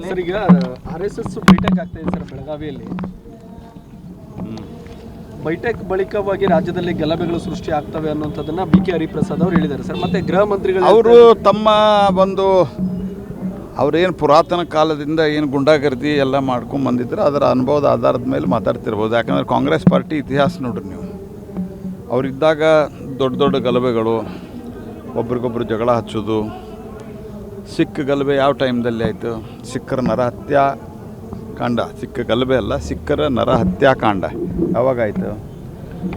Sir, ಈಗ RSS ಬೈಠಕ್ ಆಗ್ತಾ ಇದೆ ಸರ್ ಬೆಳಗಾವಿಯಲ್ಲಿ. ಬೈಠಕ್ ಬಳಿಕವಾಗಿ ರಾಜ್ಯದಲ್ಲಿ ಗಲಭೆಗಳು ಸೃಷ್ಟಿ ಆಗ್ತವೆ ಅನ್ನುವಂಥದ್ದನ್ನ BK ಹರಿಪ್ರಸಾದ್ ಅವರು ಹೇಳಿದ್ದಾರೆ ಸರ್. ಮತ್ತೆ ಗೃಹ ಮಂತ್ರಿಗಳು ಅವರು ತಮ್ಮ ಒಂದು ಅವ್ರೇನು ಪುರಾತನ ಕಾಲದಿಂದ ಏನು ಗುಂಡಾಗರ್ದಿ ಎಲ್ಲ ಮಾಡ್ಕೊಂಡು ಬಂದಿದ್ರು ಅದರ ಅನುಭವದ ಆಧಾರದ ಮೇಲೆ ಮಾತಾಡ್ತಿರ್ಬೋದು. ಯಾಕಂದರೆ ಕಾಂಗ್ರೆಸ್ ಪಾರ್ಟಿ ಇತಿಹಾಸ ನೋಡ್ರಿ ನೀವು, ಅವರಿದ್ದಾಗ ದೊಡ್ಡ ದೊಡ್ಡ ಗಲಭೆಗಳು, ಒಬ್ರಿಗೊಬ್ರು ಜಗಳ ಹಚ್ಚೋದು, ಸಿಖ್ ಗಲಭೆ ಯಾವ ಟೈಮ್ದಲ್ಲಿ ಆಯಿತು, ಸಿಖ್ಖರ ನರಹತ್ಯಾಕಾಂಡ, ಸಿಖ್ ಗಲಭೆ ಅಲ್ಲ, ಸಿಖ್ಖರ ನರಹತ್ಯಾಕಾಂಡ ಯಾವಾಗಾಯಿತು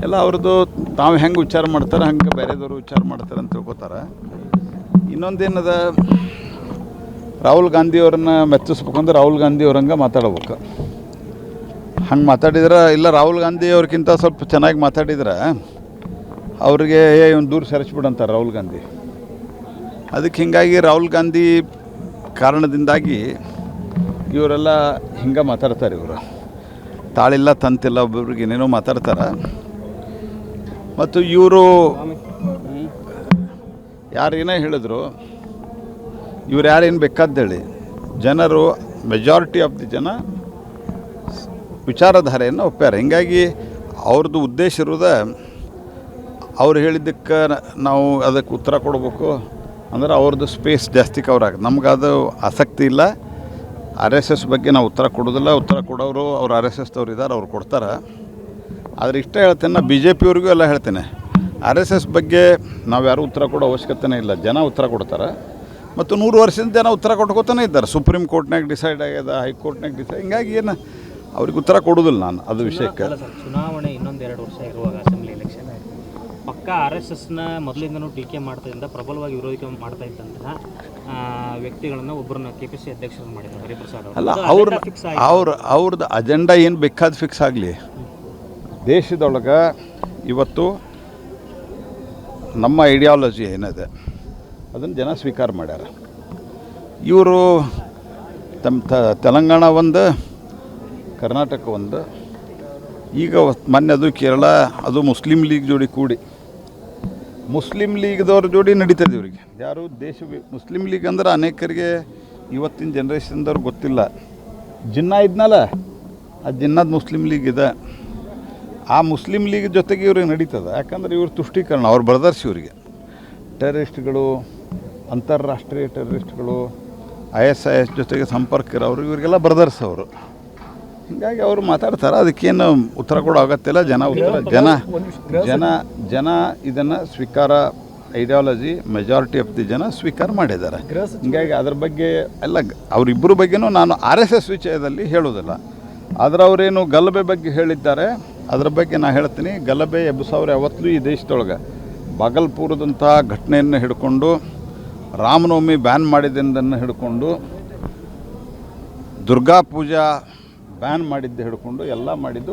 ಎಲ್ಲ ಅವ್ರದ್ದು ತಾವು ಹೆಂಗೆ ವಿಚಾರ ಮಾಡ್ತಾರೆ ಹಂಗೆ ಬೇರೆದವರು ವಿಚಾರ ಮಾಡ್ತಾರೆ ಅಂತ ತಿಳ್ಕೊತಾರೆ. ಇನ್ನೊಂದೇನದ, ರಾಹುಲ್ ಗಾಂಧಿಯವ್ರನ್ನ ಮೆಚ್ಚಿಸ್ಬೇಕಂದ್ರೆ ರಾಹುಲ್ ಗಾಂಧಿಯವ್ರಂಗೆ ಮಾತಾಡ್ಬೇಕು. ಹಂಗೆ ಮಾತಾಡಿದ್ರೆ ಇಲ್ಲ, ರಾಹುಲ್ ಗಾಂಧಿಯವ್ರಿಗಿಂತ ಸ್ವಲ್ಪ ಚೆನ್ನಾಗಿ ಮಾತಾಡಿದ್ರೆ ಅವ್ರಿಗೆ ಒಂದು ದೂರ ಸರಿಸ್ಬಿಡಂತಾರೆ ರಾಹುಲ್ ಗಾಂಧಿ. ಅದಕ್ಕೆ ಹೀಗಾಗಿ ರಾಹುಲ್ ಗಾಂಧಿ ಕಾರಣದಿಂದಾಗಿ ಇವರೆಲ್ಲ ಹಿಂಗೆ ಮಾತಾಡ್ತಾರೆ. ಇವರು ತಾಳಿಲ್ಲ ತಂತಿಲ್ಲ, ಒಬ್ಬೊಬ್ರಿಗೆ ಏನೇನೋ ಮಾತಾಡ್ತಾರೆ. ಮತ್ತು ಇವರು ಯಾರೇನೇ ಹೇಳಿದ್ರು, ಇವ್ರು ಯಾರೇನು ಬೇಕಾದ್ದೇಳಿ ಜನರು ಮೆಜಾರಿಟಿ ಆಫ್ ದಿ ಜನ ವಿಚಾರಧಾರೆಯನ್ನು ಒಪ್ಪ್ಯಾರ. ಹೀಗಾಗಿ ಅವ್ರದ್ದು ಉದ್ದೇಶ ಇರೋದೇ ಅವ್ರು ಹೇಳಿದ್ದಕ್ಕೆ ನಾವು ಅದಕ್ಕೆ ಉತ್ತರ ಕೊಡಬೇಕು ಅಂದ್ರೆ ಅವ್ರದ್ದು ಸ್ಪೇಸ್ ಜಾಸ್ತಿ ಕವರ್ ಆಗುತ್ತೆ. ನಮ್ಗೆ ಅದು ಆಸಕ್ತಿ ಇಲ್ಲ. RSS ಬಗ್ಗೆ ನಾವು ಉತ್ತರ ಕೊಡೋದಿಲ್ಲ. ಉತ್ತರ ಕೊಡೋರು ಅವ್ರು RSSದವ್ರು ಇದ್ದಾರೆ, ಅವ್ರು ಕೊಡ್ತಾರೆ. ಆದರೆ ಇಷ್ಟ ಹೇಳ್ತೇನೆ, ನಾನು BJP ಅವ್ರಿಗೂ ಎಲ್ಲ ಹೇಳ್ತೇನೆ, RSS ಬಗ್ಗೆ ನಾವು ಯಾರೂ ಉತ್ತರ ಕೊಡೋ ಅವಶ್ಯಕತೆನೇ ಇಲ್ಲ. ಜನ ಉತ್ತರ ಕೊಡ್ತಾರೆ ಮತ್ತು 100 ವರ್ಷದಿಂದ ಜನ ಉತ್ತರ ಕೊಟ್ಕೋತಾನೆ ಇದ್ದಾರೆ. ಸುಪ್ರೀಂ ಕೋರ್ಟ್ನಾಗ ಡಿಸೈಡ್ ಆಗ್ಯದ, ಹೈಕೋರ್ಟ್ನಾಗ ಡಿಸೈಡ್, ಹಿಂಗಾಗಿ ಏನು ಅವ್ರಿಗೆ ಉತ್ತರ ಕೊಡೋದಿಲ್ಲ ನಾನು ಅದು ವಿಷಯಕ್ಕೆ. ಚುನಾವಣೆ ಇನ್ನೊಂದು 2 ವರ್ಷ ಇರುವಾಗ ಅಸೆಂಬ್ಲಿ ಎಲೆಕ್ಷನ್ ಪಕ್ಕ RSSನ ಮೊದಲಿಂದನೂ ಟೀಕೆ ಮಾಡ್ತಾಯಿದ್ದ, ಪ್ರಬಲವಾಗಿ ವಿರೋಧ ಮಾಡ್ತಾ ಇದ್ದಂತಹ ವ್ಯಕ್ತಿಗಳನ್ನು ಒಬ್ಬರನ್ನ KPC ಅಧ್ಯಕ್ಷರನ್ನು ಮಾಡಿದ್ದಾರೆ ಹರಿಪ್ರಸಾದ್ ಅವರು. ಅಲ್ಲ, ಅವ್ರದ್ದು ಅಜೆಂಡಾ ಏನು ಬೇಕಾದ ಫಿಕ್ಸ್ ಆಗಲಿ. ದೇಶದೊಳಗೆ ಇವತ್ತು ನಮ್ಮ ಐಡಿಯಾಲಜಿ ಏನಿದೆ ಅದನ್ನು ಜನ ಸ್ವೀಕಾರ ಮಾಡ್ಯಾರ. ಇವರು ತೆಲಂಗಾಣ ಒಂದು, ಕರ್ನಾಟಕ ಒಂದು, ಈಗ ಮೊನ್ನೆ ಅದು ಕೇರಳ, ಅದು ಮುಸ್ಲಿಂ ಲೀಗ್ ಜೋಡಿ ಕೂಡಿ, ಮುಸ್ಲಿಂ ಲೀಗ್ದವ್ರ ಜೋಡಿ ನಡೀತದೆ ಇವ್ರಿಗೆ. ಯಾರು ಮುಸ್ಲಿಂ ಲೀಗ್ ಅಂದ್ರೆ ಅನೇಕರಿಗೆ ಇವತ್ತಿನ ಜನ್ರೇಷನ್ದವ್ರು ಗೊತ್ತಿಲ್ಲ. ಜಿನ್ನಾ ಇದ್ನಲ್ಲ, ಆ ಜಿನ್ನಾದ ಮುಸ್ಲಿಂ ಲೀಗ್ ಇದೆ. ಆ ಮುಸ್ಲಿಂ ಲೀಗ್ ಜೊತೆಗೆ ಇವ್ರಿಗೆ ನಡೀತದೆ. ಯಾಕಂದ್ರೆ ಇವ್ರ ತುಷ್ಟೀಕರಣ, ಅವ್ರ ಬ್ರದರ್ಸ್ ಇವರಿಗೆ ಟೆರರಿಸ್ಟ್ಗಳು, ಅಂತಾರಾಷ್ಟ್ರೀಯ ಟೆರರಿಸ್ಟ್ಗಳು, ISIS ಜೊತೆಗೆ ಸಂಪರ್ಕ ಇರೋರು, ಇವರಿಗೆಲ್ಲ ಬ್ರದರ್ಸ್ ಅವರು. ಹೀಗಾಗಿ ಅವರು ಮಾತಾಡ್ತಾರೆ, ಅದಕ್ಕೇನು ಉತ್ತರ ಕೊಡೋ ಅಗತ್ಯ ಇಲ್ಲ. ಜನ ಇದನ್ನು ಸ್ವೀಕಾರ, ಐಡಿಯಾಲಜಿ ಮೆಜಾರಿಟಿ ಆಫ್ ದಿ ಜನ ಸ್ವೀಕಾರ ಮಾಡಿದ್ದಾರೆ. ಹೀಗಾಗಿ ಅದ್ರ ಬಗ್ಗೆ ಎಲ್ಲ ಅವರಿಬ್ಬರ ಬಗ್ಗೆನೂ ನಾನು RSS ವಿಷಯದಲ್ಲಿ ಹೇಳೋದಿಲ್ಲ. ಆದರೆ ಅವರೇನು ಗಲಭೆ ಬಗ್ಗೆ ಹೇಳಿದ್ದಾರೆ ಅದರ ಬಗ್ಗೆ ನಾನು ಹೇಳ್ತೀನಿ. ಗಲಭೆ ಎಬ್ಬಿಸೋರು ಯಾವತ್ತೂ ಈ ದೇಶದೊಳಗೆ ಬಾಗಲ್ಪುರದಂಥ ಘಟನೆಯನ್ನು ಹಿಡ್ಕೊಂಡು, ರಾಮನವಮಿ ಬ್ಯಾನ್ ಮಾಡಿದ್ದನ್ನು ಹಿಡ್ಕೊಂಡು, ದುರ್ಗಾ ಪೂಜಾ ಬ್ಯಾನ್ ಮಾಡಿದ್ದು ಹಿಡ್ಕೊಂಡು ಎಲ್ಲ ಮಾಡಿದ್ದು